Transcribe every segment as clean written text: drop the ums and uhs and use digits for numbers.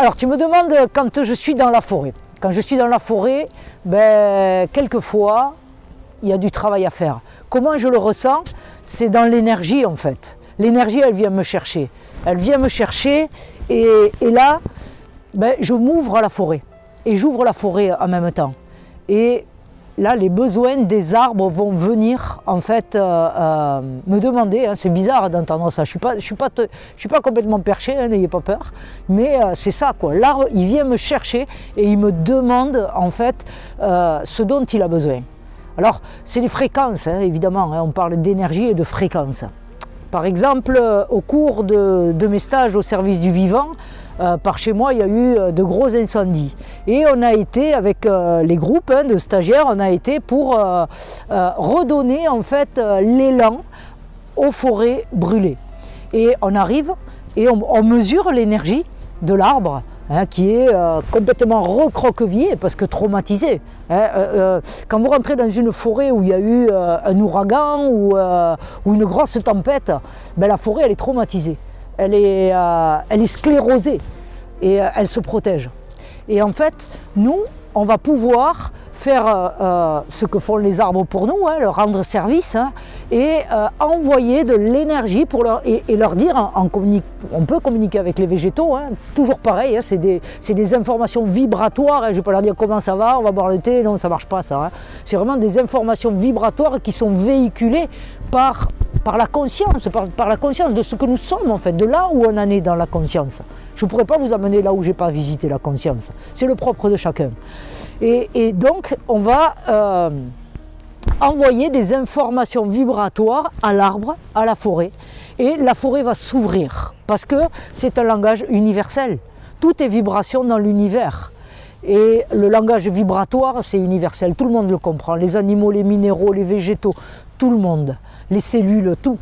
Alors tu me demandes quand je suis dans la forêt. Quand je suis dans la forêt, quelquefois, il y a du travail à faire. Comment je le ressens? C'est dans l'énergie en fait. L'énergie, elle vient me chercher. Elle vient me chercher et là, je m'ouvre à la forêt. Et j'ouvre la forêt en même temps. Et là, les besoins des arbres vont venir en fait me demander, hein, c'est bizarre d'entendre ça, je suis pas complètement perché, hein, n'ayez pas peur, mais c'est ça quoi, l'arbre il vient me chercher et il me demande en fait ce dont il a besoin. Alors c'est les fréquences, hein, évidemment, hein, on parle d'énergie et de fréquences. Par exemple, au cours de mes stages au service du vivant, par chez moi, il y a eu de gros incendies. Et on a été, avec les groupes de stagiaires, on a été pour redonner en fait l'élan aux forêts brûlées. Et on arrive et on mesure l'énergie de l'arbre, hein, qui est complètement recroquevillé parce que traumatisé. Hein. Quand vous rentrez dans une forêt où il y a eu un ouragan ou une grosse tempête, la forêt elle est traumatisée, elle est sclérosée et elle se protège. Et en fait, nous, on va pouvoir faire ce que font les arbres pour nous, hein, leur rendre service, hein, et envoyer de l'énergie pour et leur dire, on peut communiquer avec les végétaux, hein, toujours pareil, hein, c'est des informations vibratoires, hein, je ne vais pas leur dire comment ça va, on va boire le thé, non ça ne marche pas ça, hein. C'est vraiment des informations vibratoires qui sont véhiculées par la conscience, par la conscience de ce que nous sommes en fait, de là où on en est dans la conscience. Je ne pourrais pas vous amener là où je n'ai pas visité la conscience, c'est le propre de chacun. Et donc on va envoyer des informations vibratoires à l'arbre, à la forêt, et la forêt va s'ouvrir, parce que c'est un langage universel, tout est vibration dans l'univers. Et le langage vibratoire, c'est universel, tout le monde le comprend, les animaux, les minéraux, les végétaux, tout le monde, les cellules, tout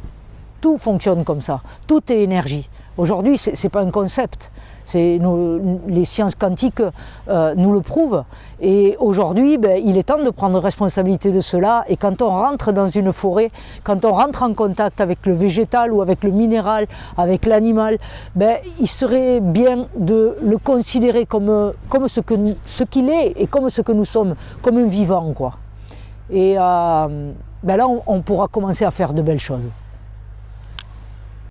fonctionne comme ça, tout est énergie. Aujourd'hui, ce n'est pas un concept, les sciences quantiques nous le prouvent. Et aujourd'hui, il est temps de prendre responsabilité de cela. Et quand on rentre dans une forêt, quand on rentre en contact avec le végétal ou avec le minéral, avec l'animal, il serait bien de le considérer comme ce qu'il est et comme ce que nous sommes, comme un vivant, quoi. Et là, on pourra commencer à faire de belles choses.